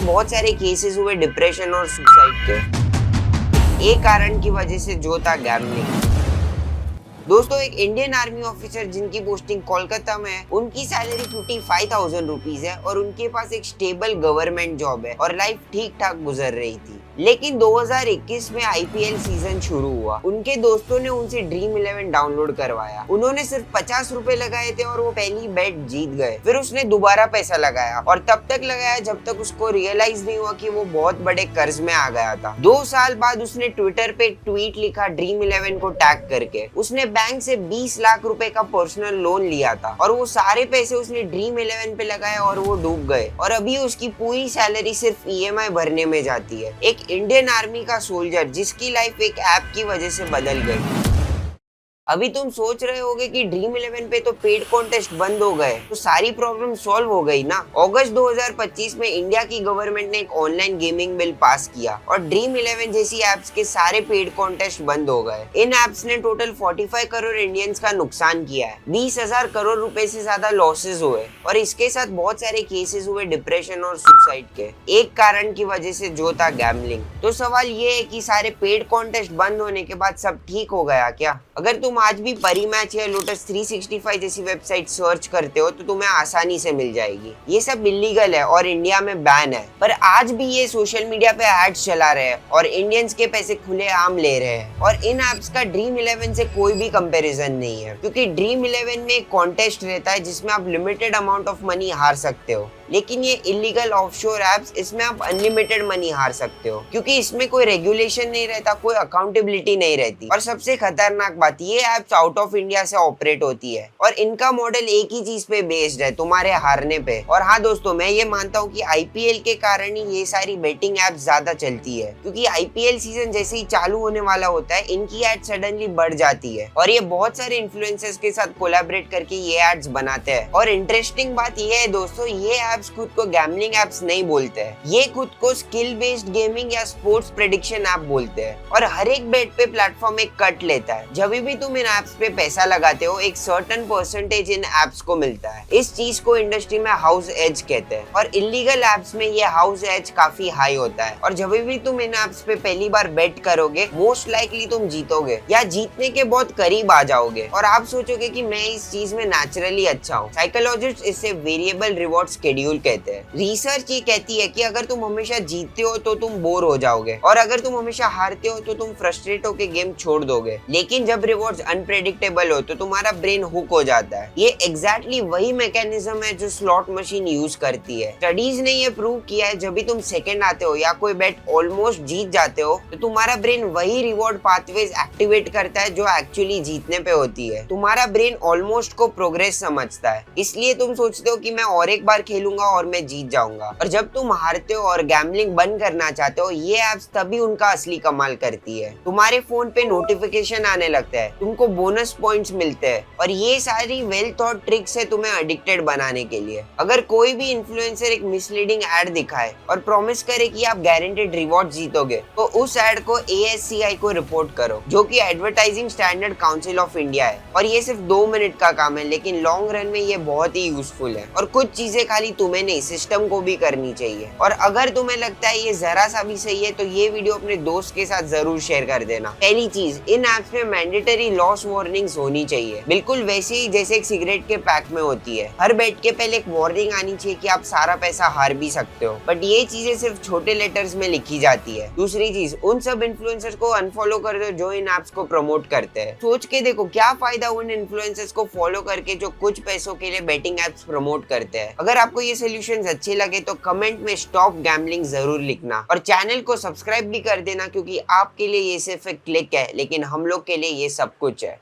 बहुत सारे केसेस हुए डिप्रेशन और सुसाइड के, एक कारण की वजह से जो था गैम्बलिंग। दोस्तों, एक इंडियन आर्मी ऑफिसर जिनकी पोस्टिंग कोलकाता में है, उनकी सैलरी 55,000 रुपीज है और उनके पास एक स्टेबल गवर्नमेंट जॉब है और लाइफ ठीक ठाक गुजर रही थी। लेकिन 2021 में आईपीएल सीजन शुरू हुआ। उनके दोस्तों ने उनसे ड्रीम 11 डाउनलोड करवाया। उन्होंने सिर्फ 50 रुपए लगाए थे और वो पहली बेट जीत गए। फिर उसने दोबारा पैसा लगाया और तब तक लगाया जब तक उसको रियलाइज नहीं हुआ कि वो बहुत बड़े कर्ज में आ गया था। 2 साल बाद उसने ट्विटर पे एक ट्वीट लिखा ड्रीम 11 को टैग करके। उसने बैंक से 20 लाख रुपए का पर्सनल लोन लिया था और वो सारे पैसे उसने ड्रीम 11 पे लगाए और वो डूब गए। और अभी उसकी पूरी सैलरी सिर्फ ईएमआई भरने में जाती है। एक इंडियन आर्मी का सोल्जर जिसकी लाइफ एक ऐप की वजह से बदल गई। अभी तुम सोच रहे होगे कि ड्रीम 11 पे तो पेड कॉन्टेस्ट बंद हो गए, तो सारी प्रॉब्लम सॉल्व हो गई ना। अगस्त 2025 में इंडिया की गवर्नमेंट ने एक ऑनलाइन गेमिंग बिल पास किया और ड्रीम 11 जैसी एप्स के सारे पेड कॉन्टेस्ट बंद हो गए। इन एप्स ने टोटल 45 करोड़ इंडियंस का नुकसान किया है। 20,000 करोड़ रुपए से ज्यादा लॉसेस हुए और इसके साथ बहुत सारे केसेस हुए डिप्रेशन और सुसाइड के, एक कारण की वजह से जो था गैम्बलिंग। तो सवाल ये है कि सारे पेड कॉन्टेस्ट बंद होने के बाद सब ठीक हो गया क्या? अगर तुम आज भी परी मैच या लोटस 365 जैसी वेबसाइट सर्च करते हो तो तुम्हें आसानी से मिल जाएगी। ये सब इलीगल है और इंडिया में बैन है, पर आज भी ये सोशल मीडिया पे एड्स चला रहे हैं और इंडियंस के पैसे खुलेआम ले रहे हैं। और इन एप्स का ड्रीम 11 से कोई भी कंपैरिजन नहीं है, क्योंकि ड्रीम 11 में एक कॉन्टेस्ट रहता है जिसमें आप लिमिटेड अमाउंट ऑफ मनी हार सकते हो, लेकिन ये इलीगल ऑफशोर एप्स, इसमें आप अनलिमिटेड मनी हार सकते हो, क्योंकि इसमें कोई रेगुलेशन नहीं रहता, कोई अकाउंटेबिलिटी नहीं रहती। और सबसे खतरनाक बात, ये एप्स आउट ऑफ इंडिया से ऑपरेट होती है और इनका मॉडल एक ही चीज पे बेस्ड है, तुम्हारे हारने पे। और हाँ दोस्तों, मैं ये मानता हूँ कि आईपीएल के कारण ही ये सारी बेटिंग एप्स ज्यादा चलती है, क्योंकि आईपीएल सीजन जैसे ही चालू होने वाला होता है, इनकी एड सडनली बढ़ जाती है और ये बहुत सारे इन्फ्लुएंसर्स के साथ कोलैबोरेट करके ये एड्स बनाते हैं। और इंटरेस्टिंग बात ये है दोस्तों, ये एप्स खुद को गैम्बलिंग एप्स नहीं बोलते हैं, ये खुद को स्किल बेस्ड गेमिंग या स्पोर्ट्स प्रेडिक्शन ऐप बोलते हैं। और हर एक बेट पे प्लेटफॉर्म एक कट लेता है। जब भी तुम इन एप्स पे पैसा लगाते हो, एक सर्टेन परसेंटेज इन एप्स को मिलता है। इस चीज को इंडस्ट्री में हाउस एज कहते हैं और इलीगल एप्स में ये हाउस एज काफी हाई होता है। और जब भी तुम इन एप्स पे पहली बार बेट करोगे, मोस्ट लाइकली तुम जीतोगे या जीतने के बहुत करीब आ जाओगे और आप सोचोगे कि मैं इस चीज में नेचुरली अच्छा हूँ। साइकोलॉजिस्ट इसे वेरिएबल रिवॉर्ड शेड्यूल कहते हैं। रिसर्च ये कहती है कि अगर तुम हमेशा जीतते हो तो तुम बोर हो जाओगे और अगर तुम हमेशा हारते हो तो तुम फ्रस्ट्रेट होकर गेम छोड़ दोगे। लेकिन जब रिवॉर्ड्स अनप्रेडिक्टेबल हो तो तुम्हारा ब्रेन हुक हो जाता है। ये एग्जैक्टली वही मैकेनिज्म है जो स्लॉट मशीन यूज करती है। स्टडीज ने ये प्रूव किया है, जब भी तुम सेकंड आते हो या कोई बेट ऑलमोस्ट जीत जाते हो तो तुम्हारा ब्रेन वही रिवॉर्ड पाथवेज एक्टिवेट करता है जो एक्चुअली जीतने पे होती है। तुम्हारा ब्रेन ऑलमोस्ट को प्रोग्रेस समझता है, इसलिए तुम सोचते हो कि मैं और एक बार खेलूंगा और मैं जीत जाऊंगा। और जब तुम हारते हो और गैम्बलिंग बंद करना चाहते हो, ये एप्स तभी उनका असली कमाल करती है। तुम्हारे फोन पे नोटिफिकेशन आने लगता है, तुमको बोनस पॉइंट्स मिलते हैं और ये सारी वेल थॉट ट्रिक्स है तुम्हें एडिक्टेड बनाने के लिए। अगर कोई भी इन्फ्लुएंसर एक मिसलीडिंग एड दिखाए और प्रॉमिस करे कि आप गारंटेड रिवॉर्ड जीतोगे, तो उस एड को ASCI को रिपोर्ट करो, जो कि advertising standard council of India है। और ये सिर्फ 2 मिनट का काम है, लेकिन लॉन्ग रन में ये बहुत ही यूजफुल है। और कुछ चीजें खाली तुम्हें नहीं, सिस्टम को भी करनी चाहिए। और अगर तुम्हें लगता है ये जरा सा भी सही है तो ये वीडियो अपने दोस्त के साथ जरूर शेयर कर देना। पहली चीज, इन एप्स में मैंडेटरी लॉस वार्निंग्स होनी चाहिए, बिल्कुल वैसे ही जैसे एक सिगरेट के पैक में होती है। हर बेट के पहले एक वार्निंग आनी चाहिए कि आप सारा पैसा हार भी सकते हो, बट ये चीजें सिर्फ छोटे लेटर्स में लिखी जाती है। दूसरी चीज, उन सब इन्फ्लुएंसर्स को अनफॉलो कर दो जो इन एप्स को प्रमोट करते हैं। सोच के देखो क्या फायदा उन इन्फ्लुएंसर्स को फॉलो करके जो कुछ पैसों के लिए बेटिंग एप्स प्रमोट करते हैं। अगर आपको ये सोल्यूशंस अच्छे लगे तो कमेंट में स्टॉप गैम्बलिंग जरूर लिखना और चैनल को सब्सक्राइब भी कर देना, क्योंकि आपके लिए ये सिर्फ एक क्लिक है, लेकिन हम लोग के लिए ये सब कुछ है।